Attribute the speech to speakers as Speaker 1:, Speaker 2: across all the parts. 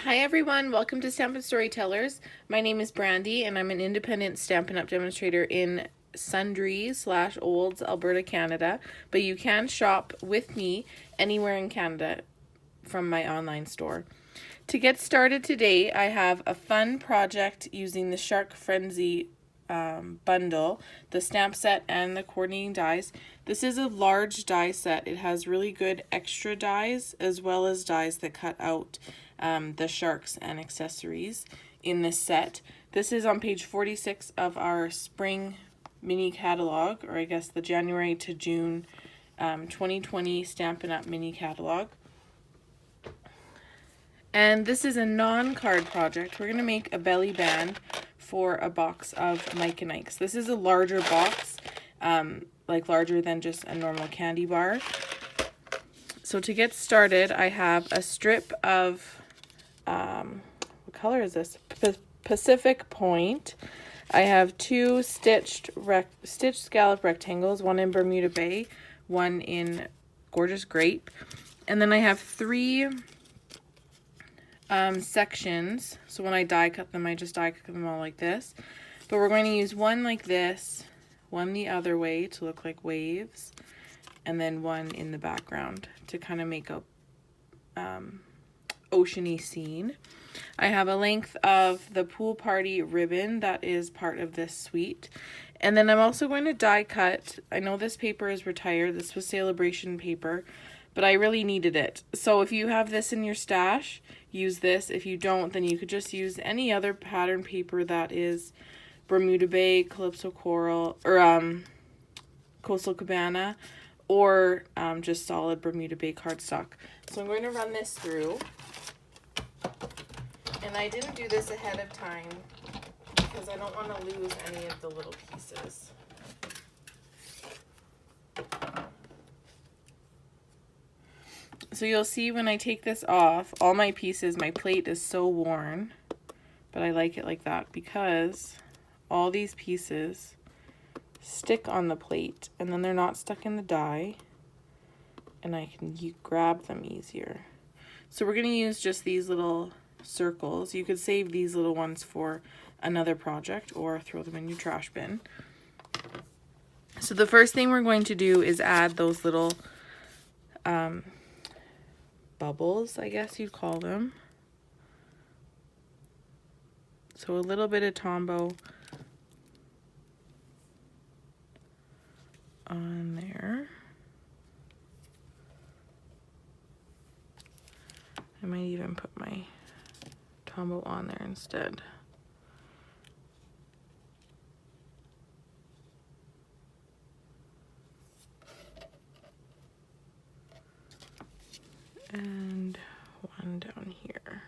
Speaker 1: Hi everyone, welcome to Stampin' Storytellers. My name is Brandy and I'm an independent Stampin' Up! Demonstrator in Sundry/Olds, Alberta, Canada. But you can shop with me anywhere in Canada from my online store. To get started today, I have a fun project using the Shark Frenzy bundle, the stamp set, and the coordinating dies. This is a large die set. It has really good extra dies as well as dies that cut out the sharks and accessories in this set. This is on page 46 of our spring mini catalog, or I guess the January to June 2020 Stampin' Up! Mini catalog. And this is a non-card project. We're going to make a belly band for a box of Mike and Ike's. This is a larger box, like larger than just a normal candy bar. So to get started, I have a strip of, what color is this? Pacific Point. I have two stitched scallop rectangles, one in Bermuda Bay, one in Gorgeous Grape. And then I have three sections. So when I die cut them, I just die cut them all like this. But we're going to use one like this, one the other way to look like waves, and then one in the background to kind of make a oceany scene. I have a length of the pool party ribbon that is part of this suite. And then I'm also going to die cut. I know this paper is retired. This was celebration paper, but I really needed it. So if you have this in your stash, use this. If you don't, then you could just use any other pattern paper that is Bermuda Bay, Calypso Coral, or Coastal Cabana, or just solid Bermuda Bay cardstock. So I'm going to run this through. And I didn't do this ahead of time because I don't want to lose any of the little pieces. So you'll see when I take this off, all my pieces, my plate is so worn, but I like it like that because all these pieces stick on the plate and then they're not stuck in the die and I can grab them easier. So we're going to use just these little circles. You could save these little ones for another project or throw them in your trash bin. So the first thing we're going to do is add those little bubbles, I guess you'd call them. So a little bit of Tombow on there. I might even put my Tombow on there instead. And one down here.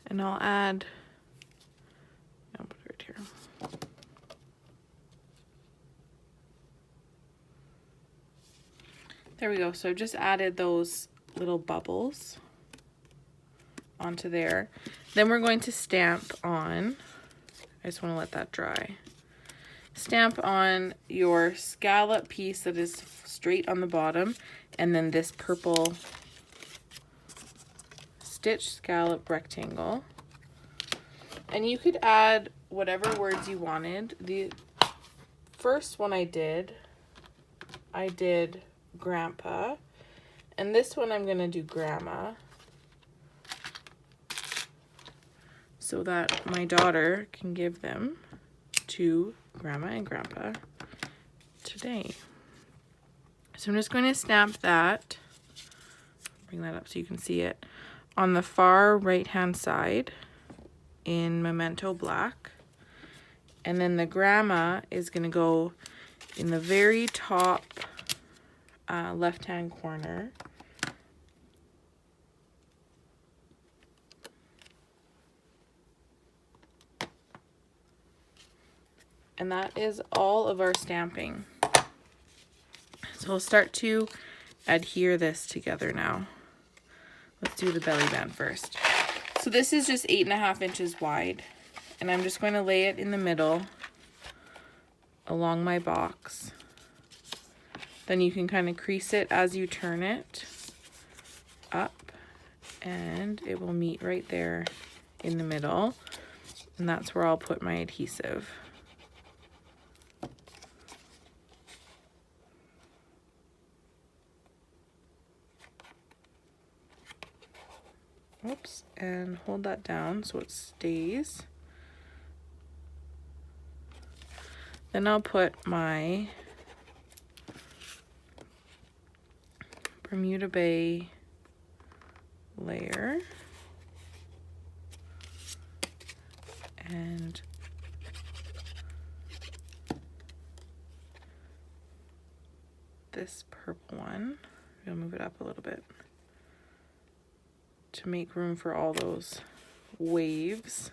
Speaker 1: And I'll add, I'll put it right here. There we go. So I've just added those little bubbles onto there. Then we're going to stamp on, I just want to let that dry. Stamp on your scallop piece that is straight on the bottom, and then this purple stitch scallop rectangle. And you could add whatever words you wanted. The first one I did grandpa, and this one I'm gonna do grandma, so that my daughter can give them to grandma and grandpa today. So I'm just going to stamp that, bring that up so you can see it, on the far right hand side in Memento Black. And then the grandma is going to go in the very top left hand corner. And that is all of our stamping. So we'll start to adhere this together now. Let's do the belly band first. So this is just 8.5 inches wide, and I'm just going to lay it in the middle along my box. Then you can kind of crease it as you turn it up, and it will meet right there in the middle, and that's where I'll put my adhesive. Oops, and hold that down so it stays. Then I'll put my Bermuda Bay layer and this purple one. I'll move it up a little bit to make room for all those waves.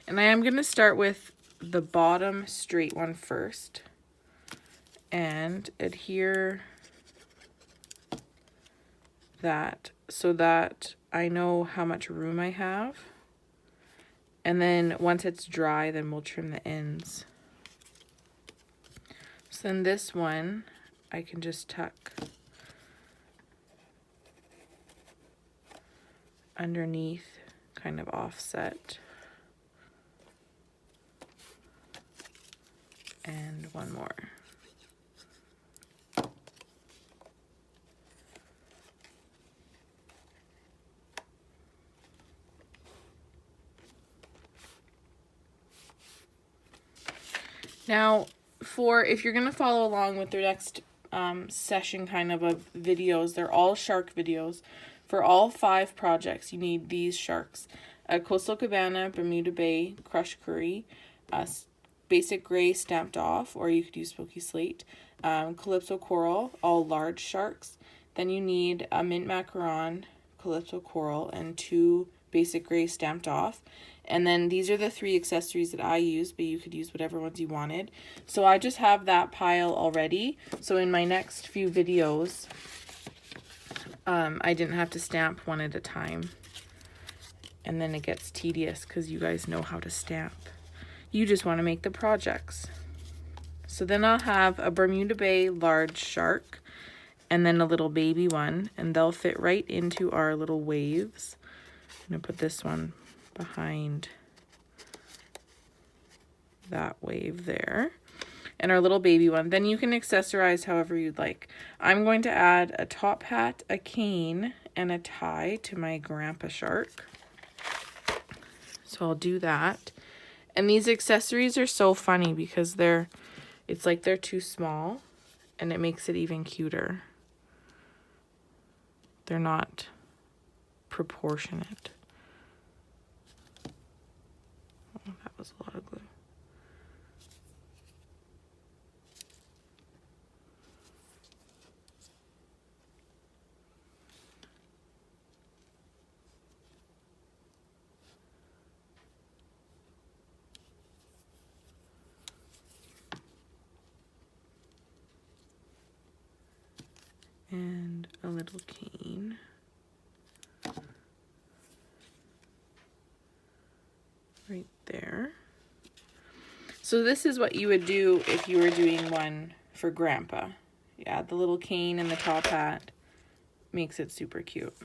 Speaker 1: And I am going to start with the bottom straight one first and adhere that so that I know how much room I have. And then once it's dry, then we'll trim the ends. So then this one, I can just tuck underneath, kind of offset. And one more. Now, if you're going to follow along with the next session kind of videos, they're all shark videos. For all 5 projects, you need these sharks. A Coastal Cabana, Bermuda Bay, Crushed Curry, Basic Gray Stamped Off, or you could use Smoky Slate, Calypso Coral, all large sharks. Then you need a Mint Macaron, Calypso Coral, and 2 Basic Gray Stamped Off. And then these are the 3 accessories that I use, but you could use whatever ones you wanted. So I just have that pile already. So in my next few videos, I didn't have to stamp one at a time. And then it gets tedious because you guys know how to stamp. You just want to make the projects. So then I'll have a Bermuda Bay large shark and then a little baby one, and they'll fit right into our little waves. I'm going to put this one behind that wave there. And our little baby one. Then you can accessorize however you'd like. I'm going to add a top hat, a cane, and a tie to my grandpa shark. So I'll do that. And these accessories are so funny because it's like they're too small, and it makes it even cuter. They're not proportionate. Oh, that was a lot of glue. And a little cane. Right there. So this is what you would do if you were doing one for Grandpa. You add the little cane and the top hat. Makes it super cute.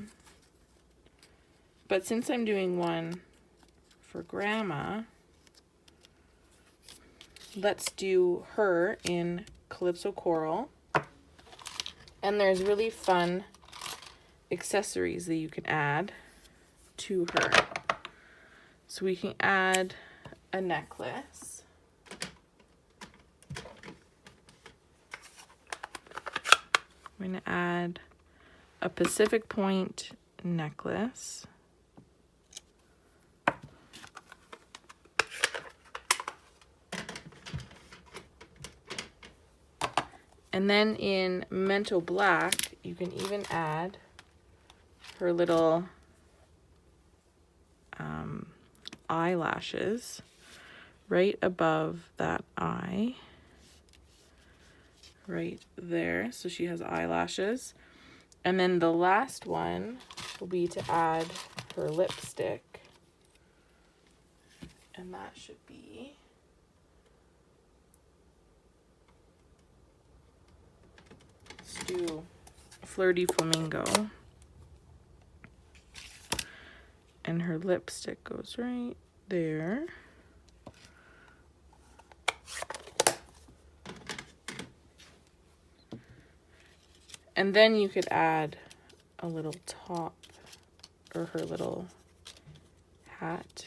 Speaker 1: But since I'm doing one for Grandma, let's do her in Calypso Coral. And there's really fun accessories that you can add to her. So we can add a necklace. I'm going to add a Pacific Point necklace. And then in Mental Black, you can even add her little eyelashes right above that eye. Right there. So she has eyelashes. And then the last one will be to add her lipstick. And that should be let's do Flirty Flamingo. And her lipstick goes right there. And then you could add a little top, or her little hat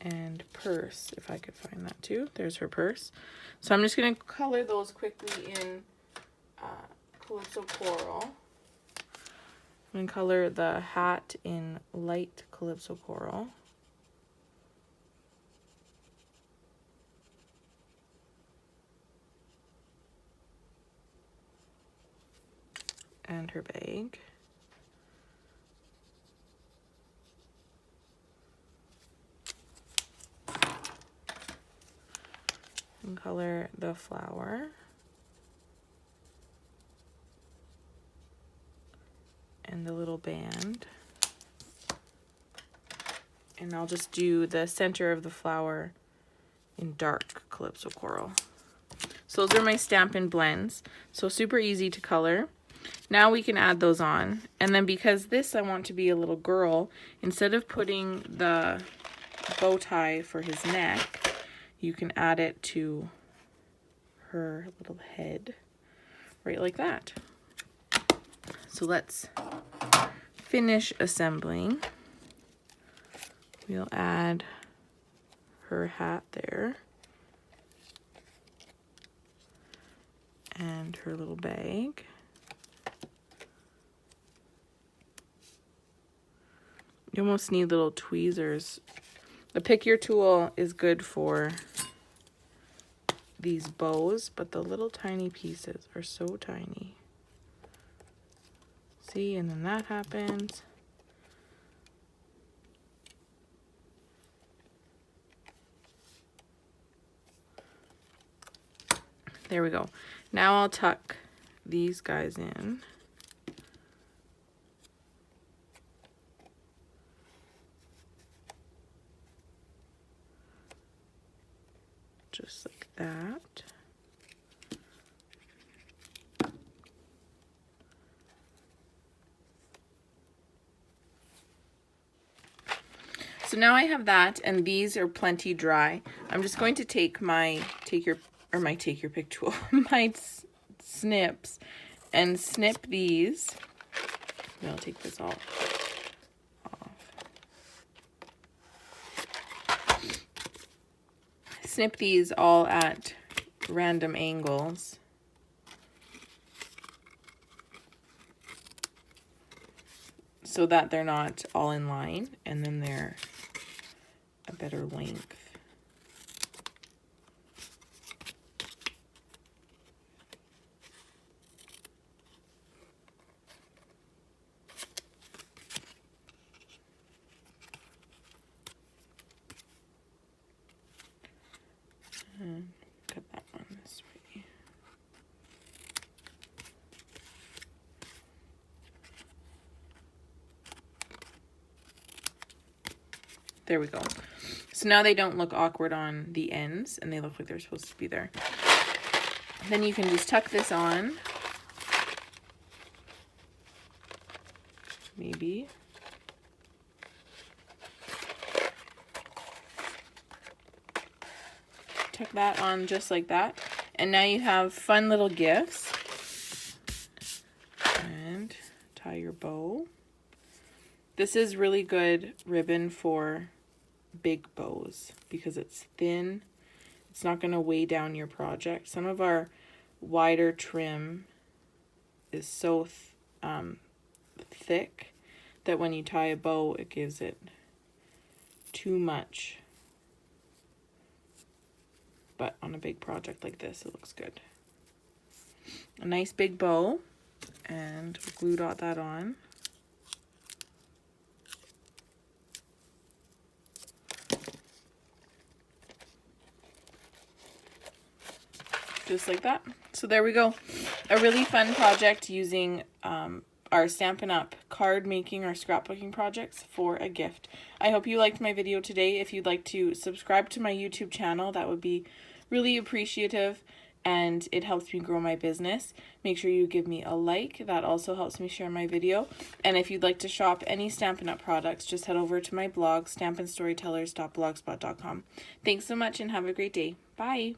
Speaker 1: and purse, if I could find that too. There's her purse. So I'm just going to color those quickly in Calypso Coral. I'm going to color the hat in light Calypso Coral. And her bag. And color the flower. And the little band. And I'll just do the center of the flower in dark Calypso Coral. So those are my Stampin' blends. So super easy to color. Now we can add those on. And then because this I want to be a little girl, instead of putting the bow tie for his neck, you can add it to her little head, right like that. So let's finish assembling. We'll add her hat there. And her little bag. You almost need little tweezers. The pick your tool is good for these bows, but the little tiny pieces are so tiny. See, and then that happens. There we go. Now I'll tuck these guys in. Just like that. So now I have that, and these are plenty dry. I'm just going to take my take your pick tool, my snips, and snip these. I'll take this all off. Snip these all at random angles. So that they're not all in line, and then they're a better length. And cut that one this way. There we go. So now they don't look awkward on the ends, and they look like they're supposed to be there. Then you can just tuck this on. Maybe. Tuck that on just like that. And now you have fun little gifts. And tie your bow. This is really good ribbon for big bows because it's thin. It's not going to weigh down your project. Some of our wider trim is so thick that when you tie a bow, it gives it too much. But on a big project like this, it looks good. A nice big bow, and glue dot that on. Just like that. So there we go. A really fun project using our Stampin' Up! Card making or scrapbooking projects for a gift. I hope you liked my video today. If you'd like to subscribe to my YouTube channel, that would be really appreciative, and it helps me grow my business. Make sure you give me a like. That also helps me share my video. And if you'd like to shop any Stampin' Up! Products, just head over to my blog, stampinstorytellers.blogspot.com. Thanks so much and have a great day. Bye!